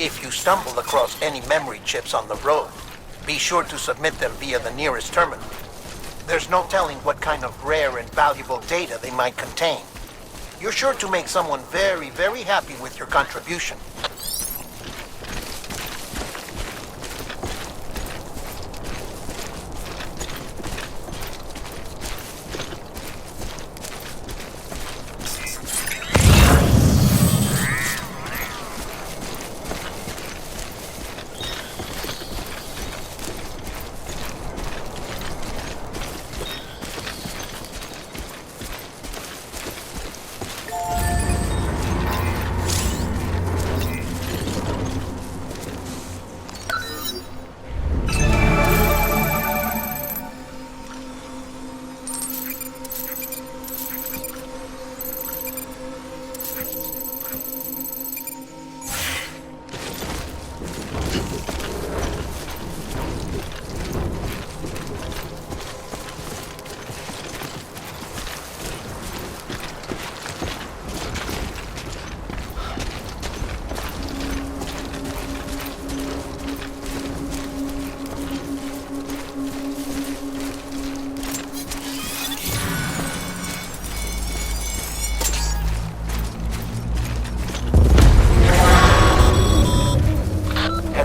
If you stumble across any memory chips on the road, be sure to submit them via the nearest terminal. There's no telling what kind of rare and valuable data they might contain. You're sure to make someone very, very happy with your contribution.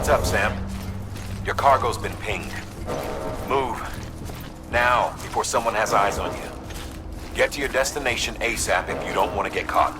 Up, Sam. Your cargo's been pinged. Move. Now, before someone has eyes on you. Get to your destination ASAP if you don't want to get caught.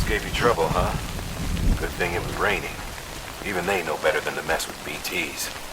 Gave you trouble, huh? Good thing it was raining. Even they know better than to mess with BTs.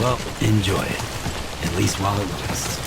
Well, enjoy it. At least while it lasts.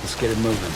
Let's get it moving.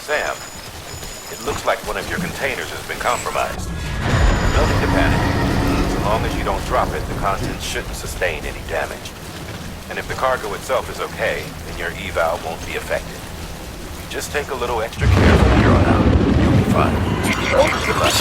Sam, it looks like one of your containers has been compromised. No need to panic. As long as you don't drop it, the contents shouldn't sustain any damage. And if the cargo itself is okay, then your eval won't be affected. Just take a little extra care from here on out. You'll be fine. Good luck.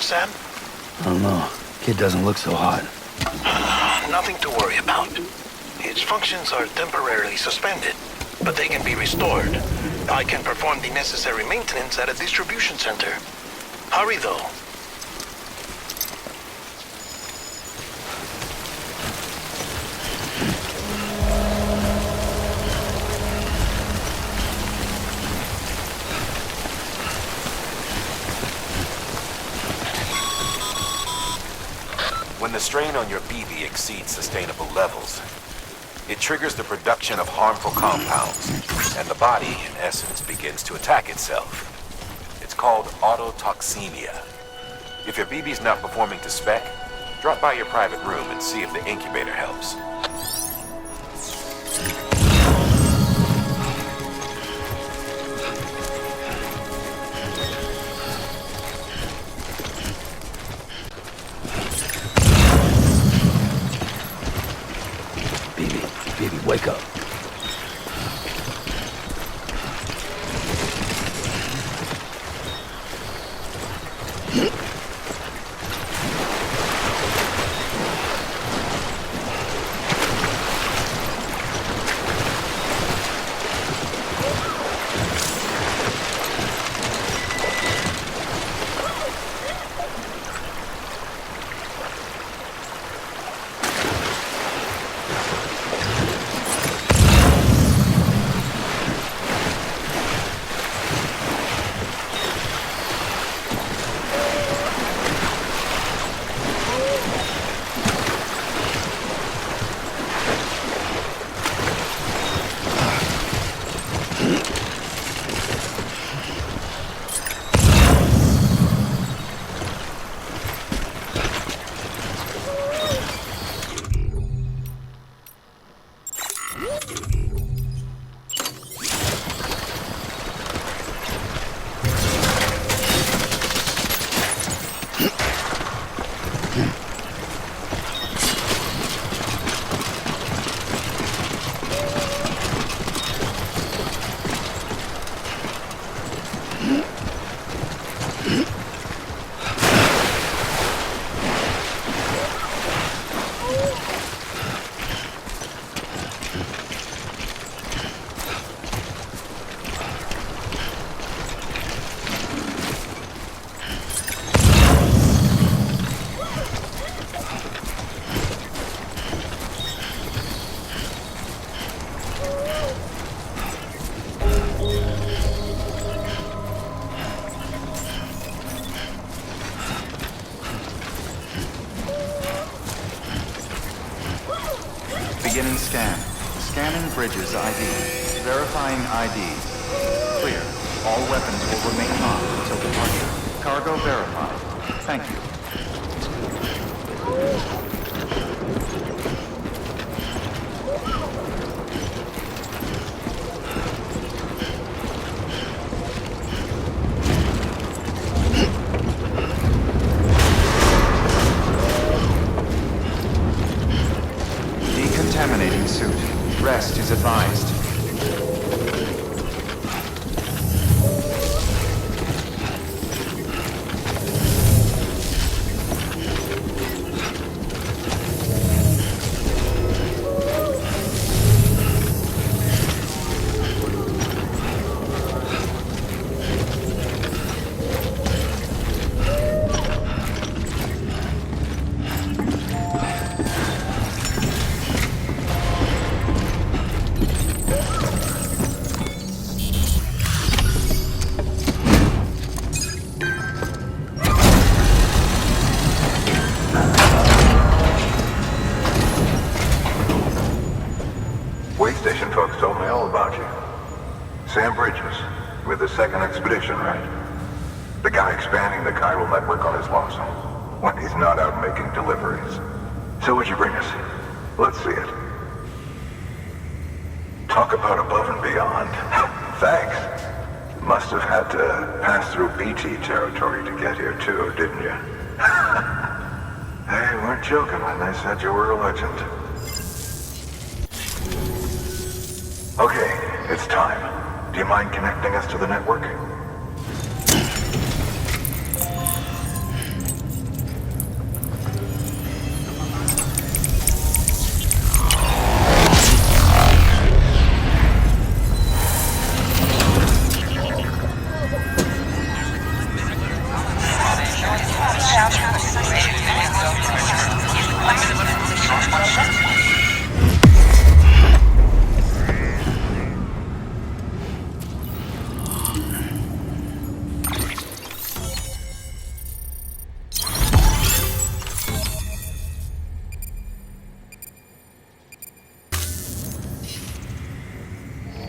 Sam? I don't know. Kid doesn't look so hot. Nothing to worry about. His functions are temporarily suspended, but they can be restored. I can perform the necessary maintenance at a distribution center. Hurry, though. When the strain on your BB exceeds sustainable levels, it triggers the production of harmful compounds, and the body, in essence, begins to attack itself. It's called autotoxemia. If your BB's not performing to spec, drop by your private room and see if the incubator helps. Baby, wake up. Beginning scan. Scanning bridges ID. Verifying IDs. Clear. All weapons will remain on until departure. Cargo verified. Thank you. Decontaminating suit. Rest is advised. Station folks told me all about you. Sam Bridges, with the second expedition, right? The guy expanding the chiral network on his lonesome, when he's not out making deliveries. So what'd you bring us? Let's see it. Talk about above and beyond. Thanks. Must have had to pass through BT territory to get here too, didn't you? They weren't joking when they said you were a legend. Okay, it's time. Do you mind connecting us to the network?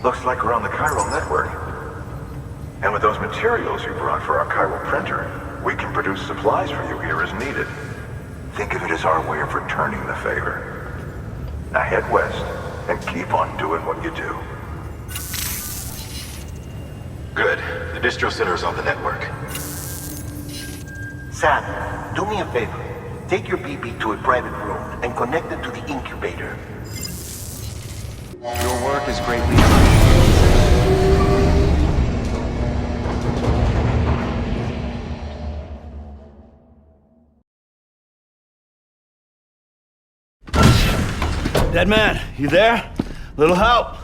Looks like we're on the chiral network. And with those materials you brought for our chiral printer, we can produce supplies for you here as needed. Think of it as our way of returning the favor. Now head west and keep on doing what you do. Good. The distro center is on the network. Sam, do me a favor. Take your BB to a private room and connect it to the incubator. Your work is greatly appreciated. Dead man, you there? Little help?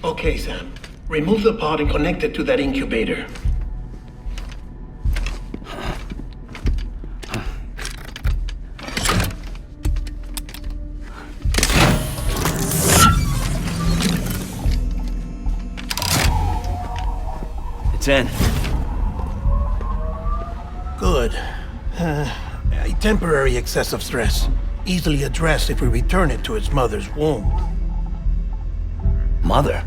Okay, Sam. Remove the pod and connect it to that incubator. It's in. Good. A temporary excessive stress. Easily addressed if we return it to its mother's womb. Mother?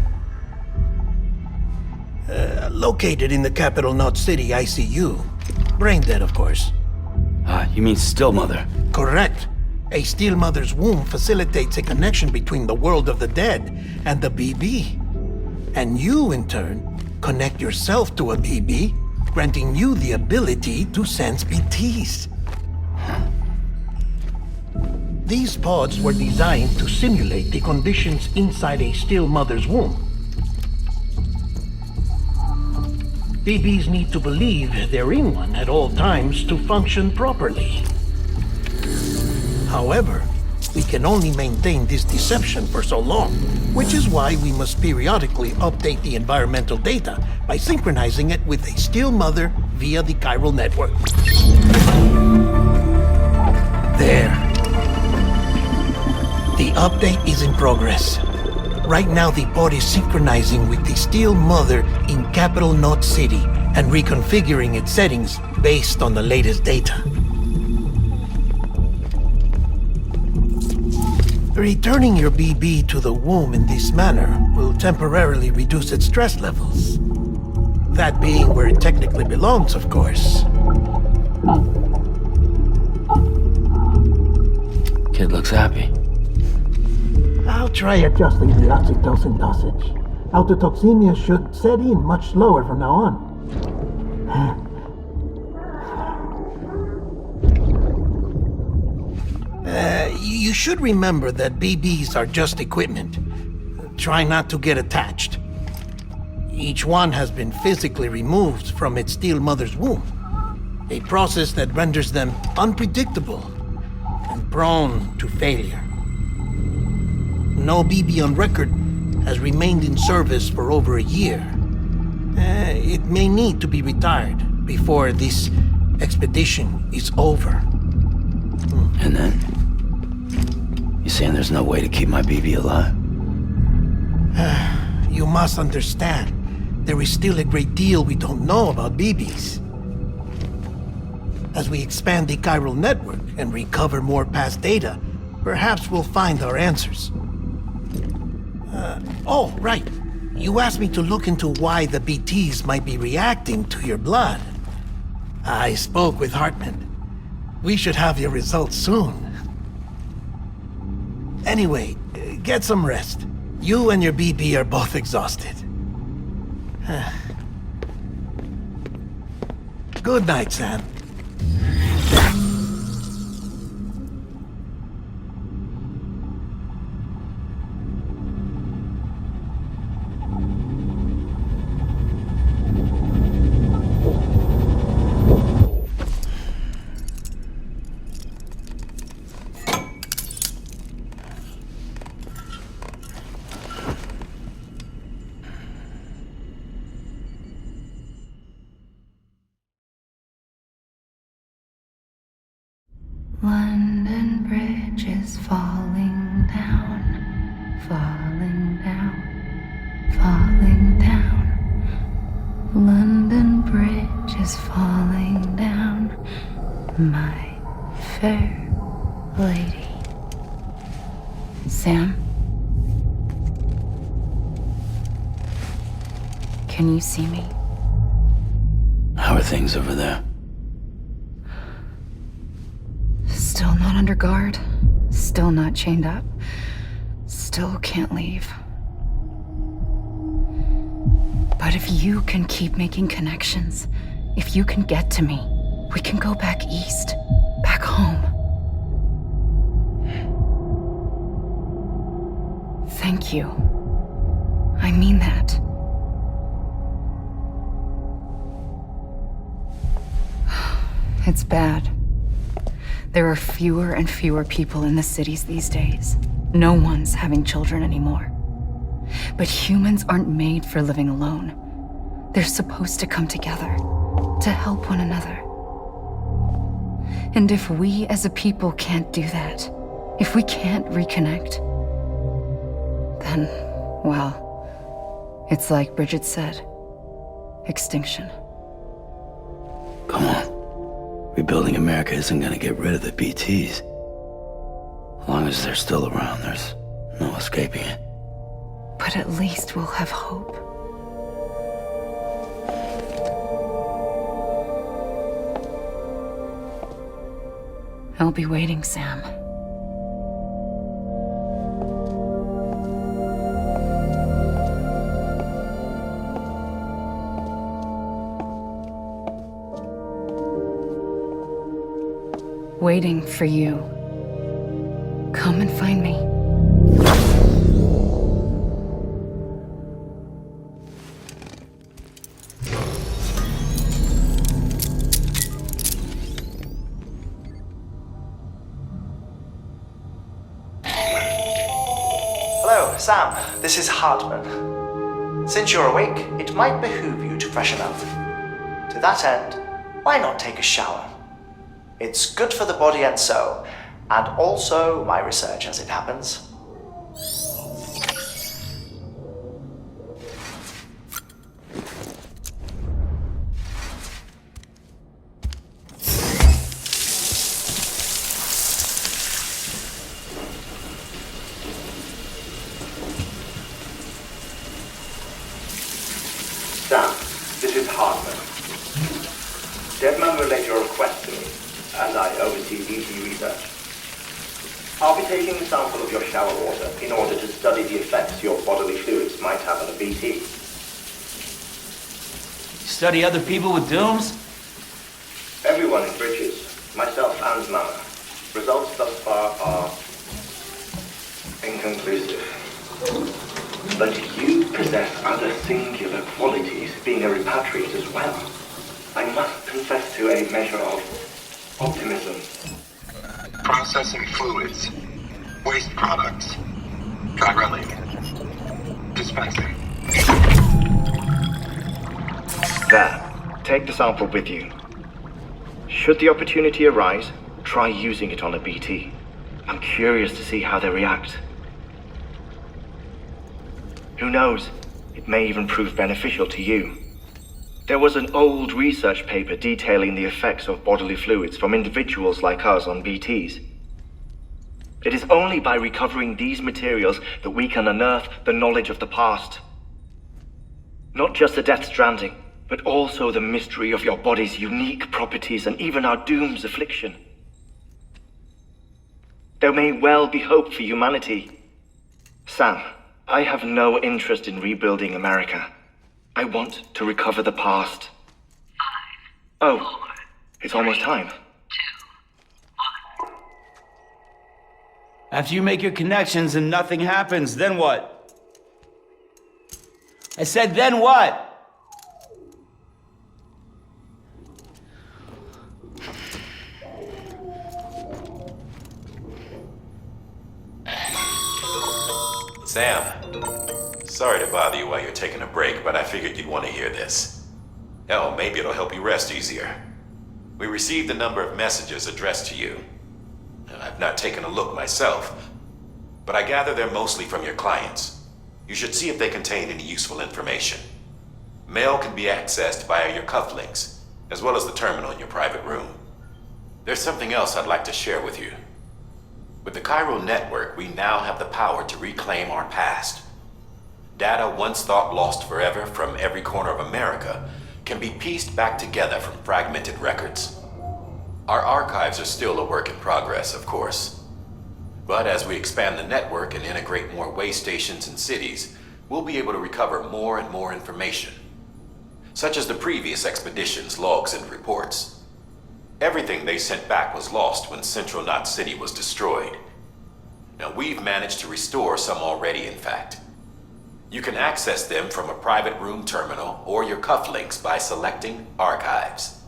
Located in the capital Knot City ICU. Brain dead, of course. You mean still mother? Correct. A still mother's womb facilitates a connection between the world of the dead and the BB. And you, in turn, connect yourself to a BB, granting you the ability to sense BTs. These pods were designed to simulate the conditions inside a still mother's womb. BBs need to believe they're in one at all times to function properly. However, we can only maintain this deception for so long, which is why we must periodically update the environmental data by synchronizing it with a still mother via the chiral network. There. The update is in progress. Right now, the pod is synchronizing with the still mother in capital Knot City and reconfiguring its settings based on the latest data. Returning your BB to the womb in this manner will temporarily reduce its stress levels. That being where it technically belongs, of course. Kid looks happy. I'll try adjusting the oxytocin dosage. Autotoxemia should set in much slower from now on. You should remember that BBs are just equipment. Try not to get attached. Each one has been physically removed from its still mother's womb. A process that renders them unpredictable and prone to failure. No BB on record has remained in service for over a year. It may need to be retired before this expedition is over. And then? You saying there's no way to keep my BB alive? You must understand, there is still a great deal we don't know about BBs. As we expand the chiral network and recover more past data, perhaps we'll find our answers. Oh, right. You asked me to look into why the BTs might be reacting to your blood. I spoke with Hartman. We should have your results soon. Anyway, get some rest. You and your BB are both exhausted. Good night, Sam. London Bridge is falling down, falling down, falling down. London Bridge is falling down, my fair lady. Sam? Can you see me? How are things over there? Still not under guard. Still not chained up. Still can't leave. But if you can keep making connections, if you can get to me, we can go back east, back home. Thank you. I mean that. It's bad. There are fewer and fewer people in the cities these days. No one's having children anymore. But humans aren't made for living alone. They're supposed to come together, to help one another. And if we as a people can't do that, if we can't reconnect, then, well, it's like Bridget said, extinction. Come on. Rebuilding America isn't gonna get rid of the BTs. As long as they're still around, there's no escaping it. But at least we'll have hope. I'll be waiting, Sam. Waiting for you. Come and find me. Hello, Sam. This is Hartman. Since you're awake, it might behoove you to freshen up. To that end, why not take a shower? It's good for the body and soul, and also my research as it happens. Sam, this is Hartman. Deadman relayed your request to me, and I oversee BT research. I'll be taking a sample of your shower water in order to study the effects your bodily fluids might have on a BT. Study other people with dooms? Everyone in Bridges, myself and Mama. Results thus far are inconclusive. But you possess other singular qualities, being a repatriate as well. I must confess to a measure of optimism. Processing fluids. Waste products. Chiralic. Dispensing. There. Take the sample with you. Should the opportunity arise, try using it on a BT. I'm curious to see how they react. Who knows? It may even prove beneficial to you. There was an old research paper detailing the effects of bodily fluids from individuals like us on BTs. It is only by recovering these materials that we can unearth the knowledge of the past. Not just the Death Stranding, but also the mystery of your body's unique properties and even our doom's affliction. There may well be hope for humanity. Sam, I have no interest in rebuilding America. I want to recover the past. 5, 4, it's almost time. 2, 1. After you make your connections and nothing happens, then what? I said, then what? Sam, sorry to bother you while you're taking a break, but I figured you'd want to hear this. Hell, maybe it'll help you rest easier. We received a number of messages addressed to you. I've not taken a look myself, but I gather they're mostly from your clients. You should see if they contain any useful information. Mail can be accessed via your cufflinks, as well as the terminal in your private room. There's something else I'd like to share with you. With the Chiral Network, we now have the power to reclaim our past. Data once thought lost forever from every corner of America can be pieced back together from fragmented records. Our archives are still a work in progress, of course. But as we expand the network and integrate more way stations and cities, we'll be able to recover more and more information, such as the previous expedition's logs and reports. Everything they sent back was lost when Central Knot City was destroyed. Now we've managed to restore some already, in fact. You can access them from a private room terminal or your cufflinks by selecting Archives.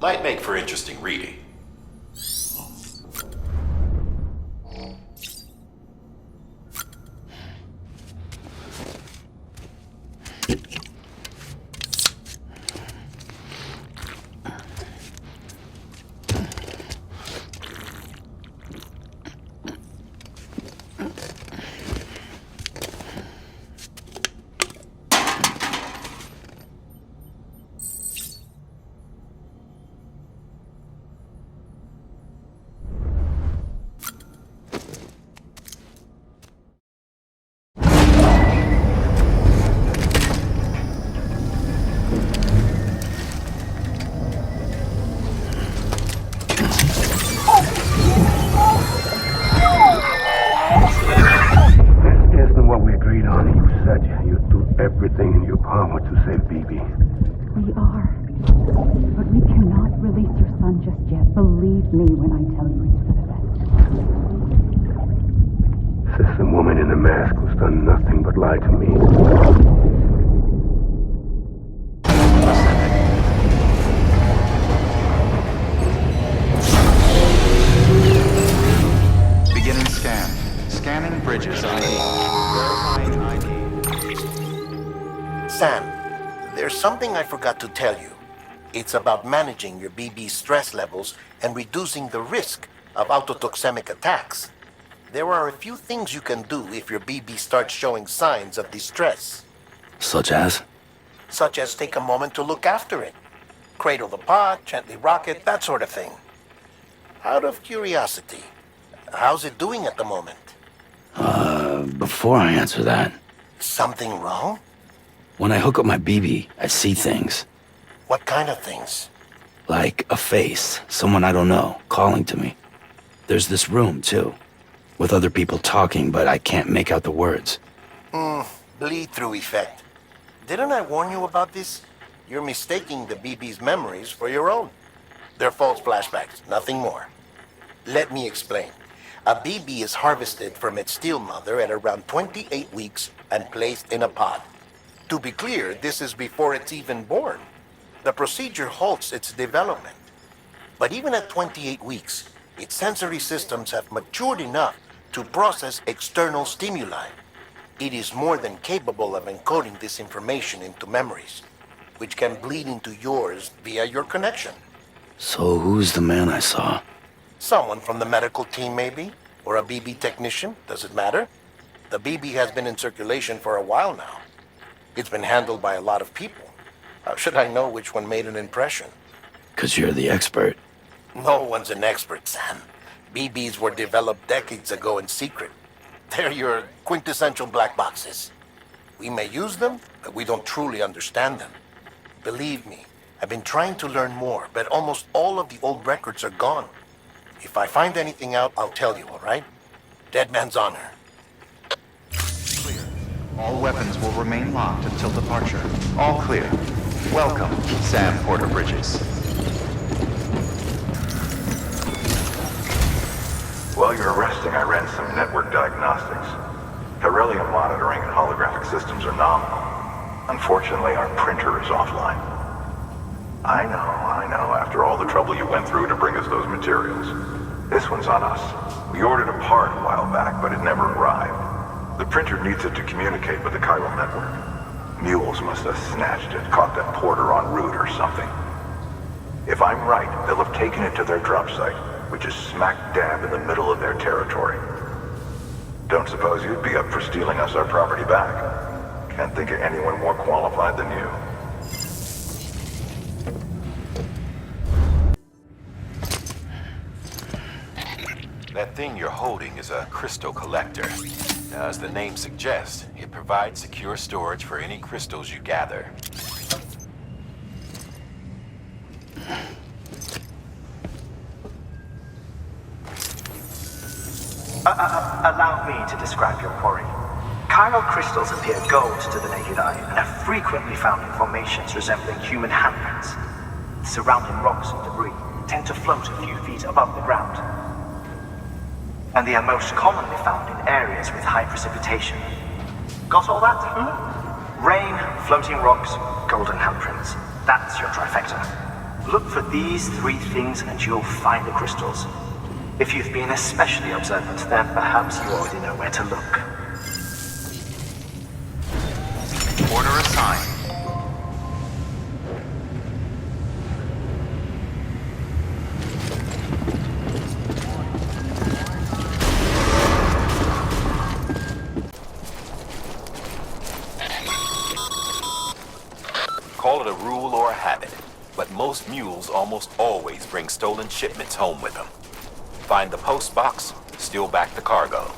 Might make for interesting reading. Everything in your power to save BB. We are. But we cannot release your son just yet. Believe me when I tell you it's for the best. System woman in the mask who's done nothing but lie to me. Beginning scan. Scanning bridges ID. Verifying ID. Sam, there's something I forgot to tell you. It's about managing your BB stress levels and reducing the risk of autotoxemic attacks. There are a few things you can do if your BB starts showing signs of distress. Such as? Such as take a moment to look after it. Cradle the pod, gently rock it, that sort of thing. Out of curiosity, how's it doing at the moment? Before I answer that, Something wrong? when I hook up my BB, I see things. What kind of things? Like a face, someone I don't know, calling to me. There's this room, too, with other people talking, but I can't make out the words. Bleed-through effect. Didn't I warn you about this? You're mistaking the BB's memories for your own. They're false flashbacks, nothing more. Let me explain. A BB is harvested from its steel mother at around 28 weeks and placed in a pod. To be clear, this is before it's even born. The procedure halts its development. But even at 28 weeks, its sensory systems have matured enough to process external stimuli. It is more than capable of encoding this information into memories, which can bleed into yours via your connection. So who's the man I saw? Someone from the medical team, maybe? Or a BB technician? Does it matter? The BB has been in circulation for a while now. It's been handled by a lot of people. How should I know which one made an impression? 'Cause you're the expert. No one's an expert, Sam. BBs were developed decades ago in secret. They're your quintessential black boxes. We may use them, but we don't truly understand them. Believe me, I've been trying to learn more, but almost all of the old records are gone. If I find anything out, I'll tell you, all right? Dead man's honor. Clear. All weapons will remain locked until departure. All clear. Welcome, Sam Porter Bridges. While you're resting, I ran some network diagnostics. Beryllium monitoring and holographic systems are nominal. Unfortunately, our printer is offline. I know, after all the trouble you went through to bring us those materials. This one's on us. We ordered a part a while back, but it never arrived. The printer needs it to communicate with the chiral network. Mules must have snatched it, caught that porter en route or something. If I'm right, they'll have taken it to their drop site, which is smack dab in the middle of their territory. Don't suppose you'd be up for stealing us our property back? Can't think of anyone more qualified than you. That thing you're holding is a crystal collector. Now, as the name suggests, it provides secure storage for any crystals you gather. Allow me to describe your quarry. Chiral crystals appear gold to the naked eye and are frequently found in formations resembling human handprints. The surrounding rocks and debris tend to float a few feet above the ground. And they are most commonly found in areas with high precipitation. Got all that? Rain, floating rocks, golden handprints. That's your trifecta. Look for these three things and you'll find the crystals. If you've been especially observant, then perhaps you already know where to look. Order assigned. Call it a rule or a habit, but most mules almost always bring stolen shipments home with them. Find the post box, steal back the cargo.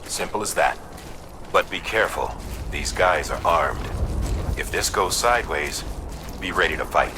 Simple as that. But be careful. These guys are armed. If this goes sideways, be ready to fight.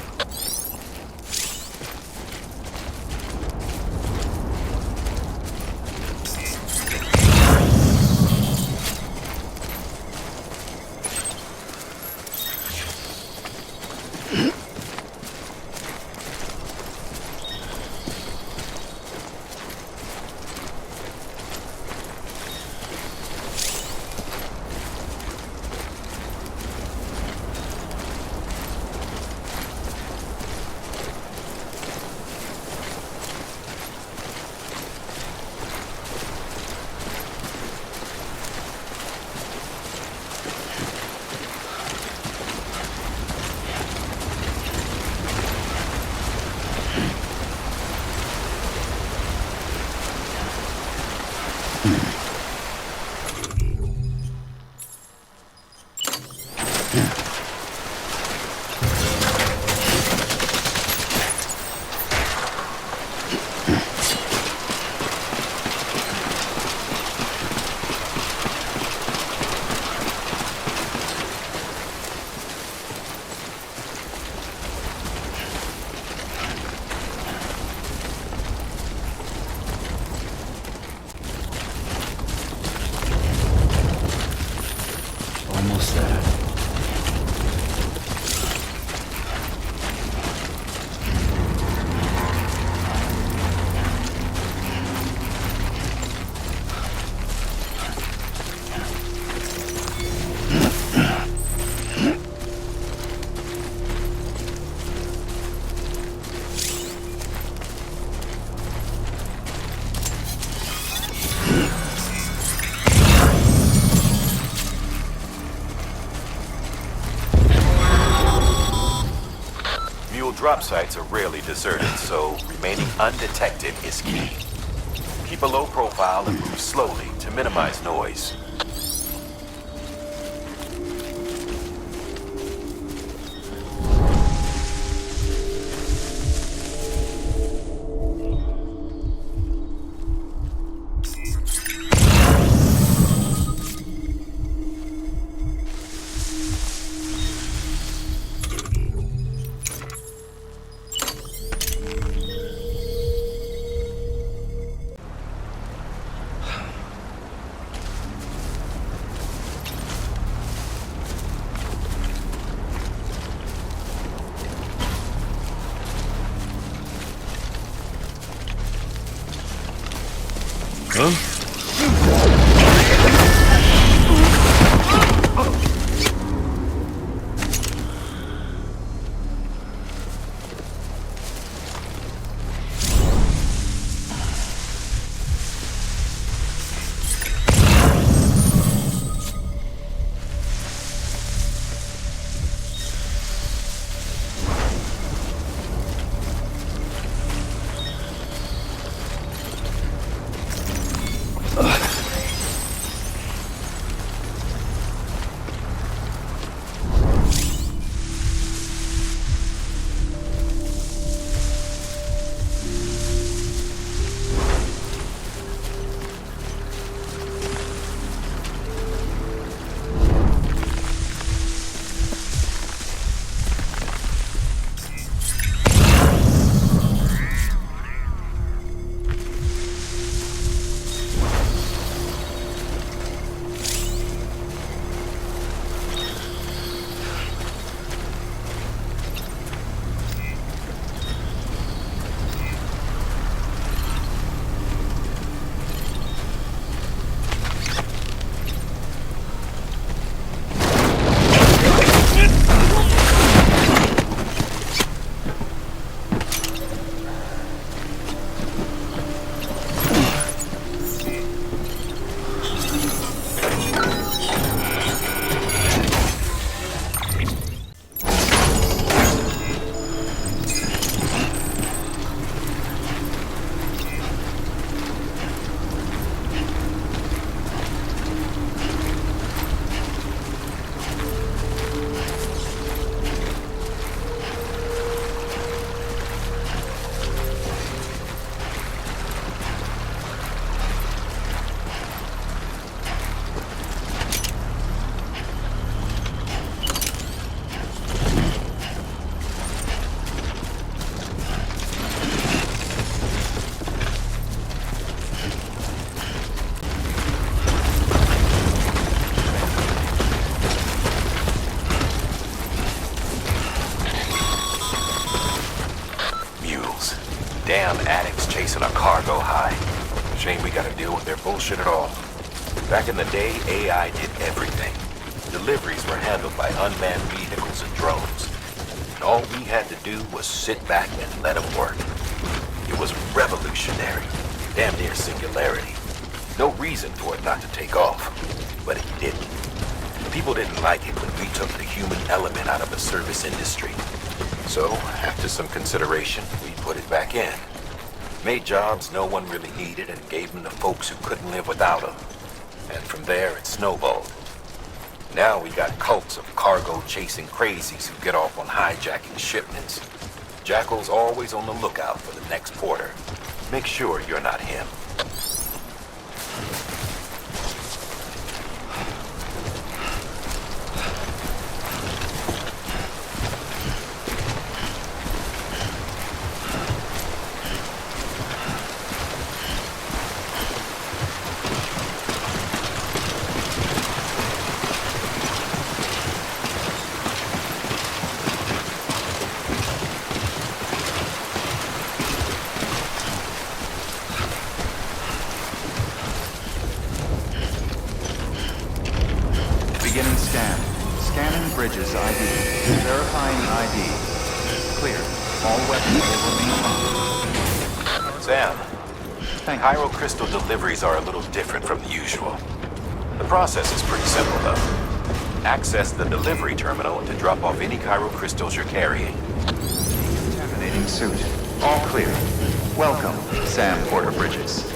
Almost there. Drop sites are rarely deserted, so remaining undetected is key. Keep a low profile and move slowly to minimize noise. Damn addicts chasing a cargo high. Shame we gotta deal with their bullshit at all. Back in the day, AI did everything. Deliveries were handled by unmanned vehicles and drones. And all we had to do was sit back and let them work. It was revolutionary. Damn near singularity. No reason for it not to take off. But it didn't. People didn't like it when we took the human element out of the service industry. So, after some consideration, we put it back in. Made jobs no one really needed and gave them to folks who couldn't live without them. And from there, it snowballed. Now we got cults of cargo-chasing crazies who get off on hijacking shipments. Jackal's always on the lookout for the next porter. Make sure you're not him. Beginning scan. Scanning bridges ID. Verifying ID. Clear. All weapons will remain locked. Sam, Thank you. Pyro crystal deliveries are a little different from the usual. The process is pretty simple, though. Access the delivery terminal to drop off any Cairo crystals you're carrying. Contaminating suit. All clear. Welcome, Sam Porter Bridges.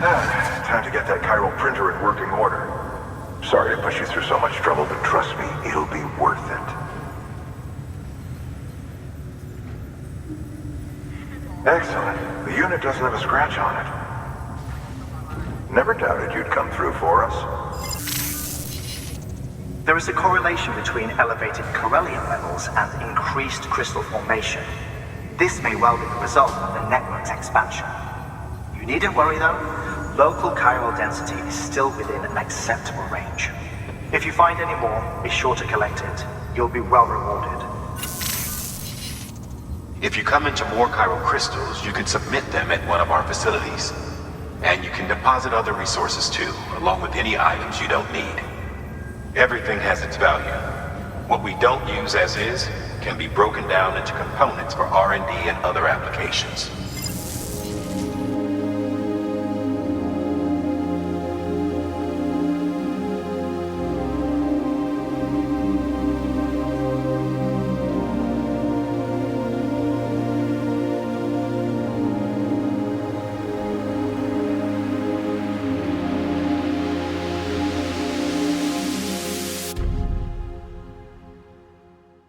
Time to get that chiral printer in working order. Sorry to push you through so much trouble, but trust me, it'll be worth it. Excellent. The unit doesn't have a scratch on it. Never doubted you'd come through for us. There is a correlation between elevated Corellium levels and increased crystal formation. This may well be the result of the network's expansion. You needn't worry though. Local chiral density is still within an acceptable range. If you find any more, be sure to collect it. You'll be well rewarded. If you come into more chiral crystals, you can submit them at one of our facilities. And you can deposit other resources too, along with any items you don't need. Everything has its value. What we don't use as is can be broken down into components for R&D and other applications.